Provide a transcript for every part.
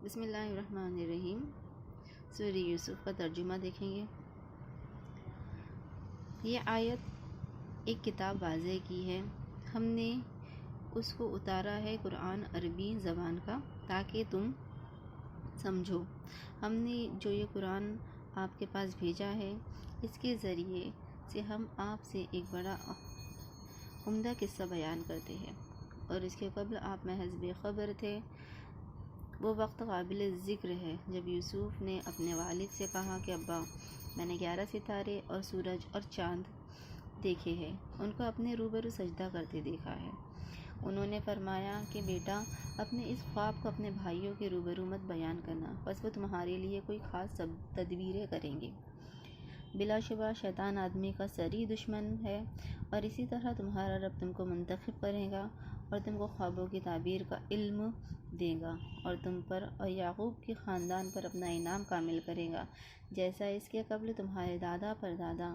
بسم اللہ الرحمن الرحیم۔ سورہ یوسف کا ترجمہ دیکھیں گے۔ یہ آیت ایک کتاب واضح کی ہے، ہم نے اس کو اتارا ہے قرآن عربی زبان کا تاکہ تم سمجھو۔ ہم نے جو یہ قرآن آپ کے پاس بھیجا ہے اس کے ذریعے سے ہم آپ سے ایک بڑا عمدہ قصہ بیان کرتے ہیں، اور اس کے قبل آپ محض بے خبر تھے۔ وہ وقت قابل ذکر ہے جب یوسف نے اپنے والد سے کہا کہ ابا، میں نے 11 ستارے اور سورج اور چاند دیکھے ہیں، ان کو اپنے روبرو سجدہ کرتے دیکھا ہے۔ انہوں نے فرمایا کہ بیٹا، اپنے اس خواب کو اپنے بھائیوں کے روبرو مت بیان کرنا، بس وہ تمہارے لیے کوئی خاص تدبیریں کریں گے۔ بلا شبہ شیطان آدمی کا سری دشمن ہے، اور اسی طرح تمہارا رب تم کو منتخب کرے گا اور تم کو خوابوں کی تعبیر کا علم دے گا، اور تم پر اور یعقوب کے خاندان پر اپنا انعام کامل کرے گا، جیسا اس کے قبل تمہارے دادا پردادا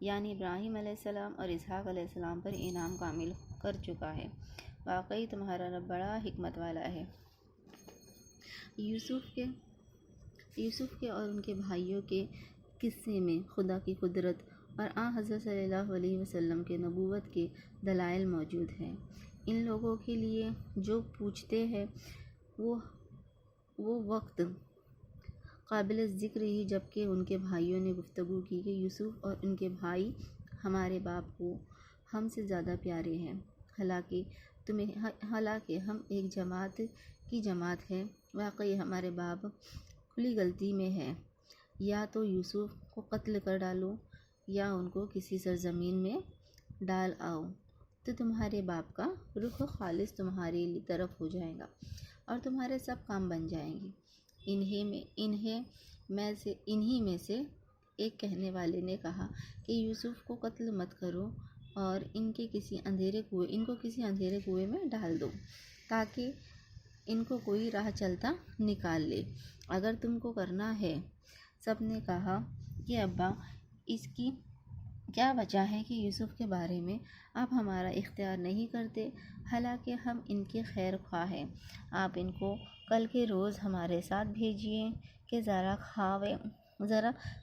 یعنی ابراہیم علیہ السلام اور اسحاق علیہ السلام پر انعام کامل کر چکا ہے۔ واقعی تمہارا رب بڑا حکمت والا ہے۔ یوسف کے اور ان کے بھائیوں کے قصے میں خدا کی قدرت اور حضرت صلی اللہ علیہ وسلم کے نبوت کے دلائل موجود ہیں۔ ان لوگوں کے لیے جو پوچھتے ہیں وہ وقت قابل ذکر ہی جبکہ ان کے بھائیوں نے گفتگو کی کہ یوسف اور ان کے بھائی ہمارے باپ کو ہم سے زیادہ پیارے ہیں، حالانکہ ہم ایک جماعت ہیں۔ واقعی ہمارے باپ کھلی غلطی میں ہے، یا تو یوسف کو قتل کر ڈالو یا ان کو کسی سرزمین میں ڈال آؤ، تو تمہارے باپ کا رخ خالص تمہاری طرف ہو جائے گا اور تمہارے سب کام بن جائیں گے۔ انہی میں سے ایک کہنے والے نے کہا کہ یوسف کو قتل مت کرو اور ان کو کسی اندھیرے کنویں میں ڈال دو تاکہ ان کو کوئی راہ چلتا نکال لے اگر تم کو کرنا ہے۔ سب نے کہا کہ ابا، اس کی کیا وجہ ہے کہ یوسف کے بارے میں آپ ہمارا اختیار نہیں کرتے، حالانکہ ہم ان کے خیر خواہ ہیں۔ آپ ان کو کل کے روز ہمارے ساتھ بھیجیے کہ ذرا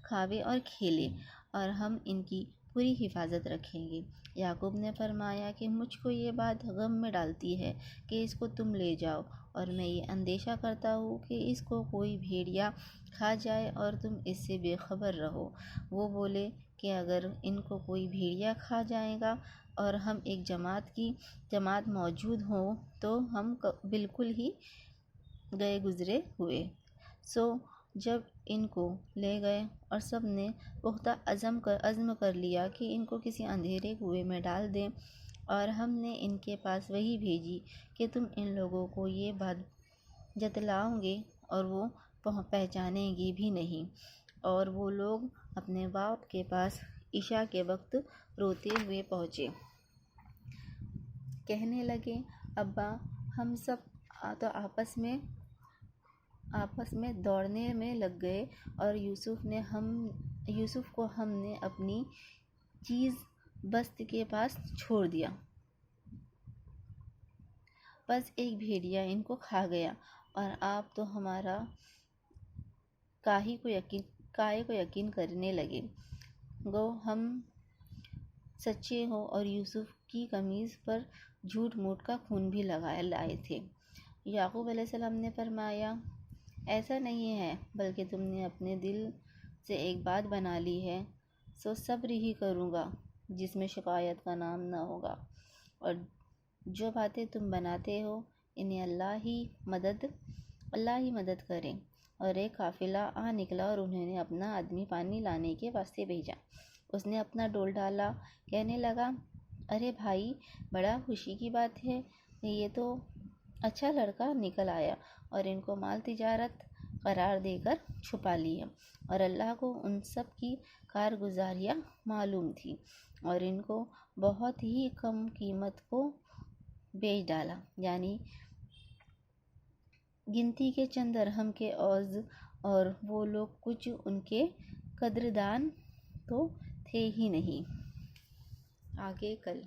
کھاوے اور کھیلے، اور ہم ان کی پوری حفاظت رکھیں گے۔ یعقوب نے فرمایا کہ مجھ کو یہ بات غم میں ڈالتی ہے کہ اس کو تم لے جاؤ، اور میں یہ اندیشہ کرتا ہوں کہ اس کو کوئی بھیڑیا کھا جائے اور تم اس سے بے خبر رہو۔ وہ بولے کہ اگر ان کو کوئی بھیڑیا کھا جائے گا اور ہم ایک جماعت موجود ہوں تو ہم بالکل ہی گئے گزرے ہوئے۔ سو جب ان کو لے گئے اور سب نے پختہ عزم کر لیا کہ ان کو کسی اندھیرے کنویں میں ڈال دیں، اور ہم نے ان کے پاس وحی بھیجی کہ تم ان لوگوں کو یہ بات جتلاؤ گے اور وہ پہچانیں گے بھی نہیں، اور وہ لوگ اپنے باپ کے پاس عشاء کے وقت روتے ہوئے پہنچے۔ کہنے لگے، ابا، ہم سب تو آپس میں دوڑنے میں لگ گئے اور یوسف کو ہم نے اپنی چیز بست کے پاس چھوڑ دیا، بس ایک بھیڑیا ان کو کھا گیا، اور آپ تو ہمارا کاہے کو یقین کرنے لگے گو ہم سچے ہو اور یوسف کی قمیص پر جھوٹ موٹ کا خون بھی لائے تھے۔ یعقوب علیہ السلام نے فرمایا، ایسا نہیں ہے، بلکہ تم نے اپنے دل سے ایک بات بنا لی ہے، سو صبر ہی کروں گا جس میں شکایت کا نام نہ ہوگا، اور جو باتیں تم بناتے ہو انہیں اللہ ہی مدد کرے۔ اور ایک قافلہ نکلا اور انہوں نے اپنا آدمی پانی لانے کے واسطے بھیجا۔ اس نے اپنا ڈول ڈالا، کہنے لگا، ارے بھائی، بڑا خوشی کی بات ہے، یہ تو اچھا لڑکا نکل آیا، اور ان کو مال تجارت قرار دے کر چھپا لیا، اور اللہ کو ان سب کی کارگزاریاں معلوم تھی، اور ان کو بہت ہی کم قیمت کو بیچ ڈالا، یعنی گنتی کے چند درہم کے عوض، اور وہ لوگ کچھ ان کے قدردان تو تھے ہی نہیں۔ آگے کل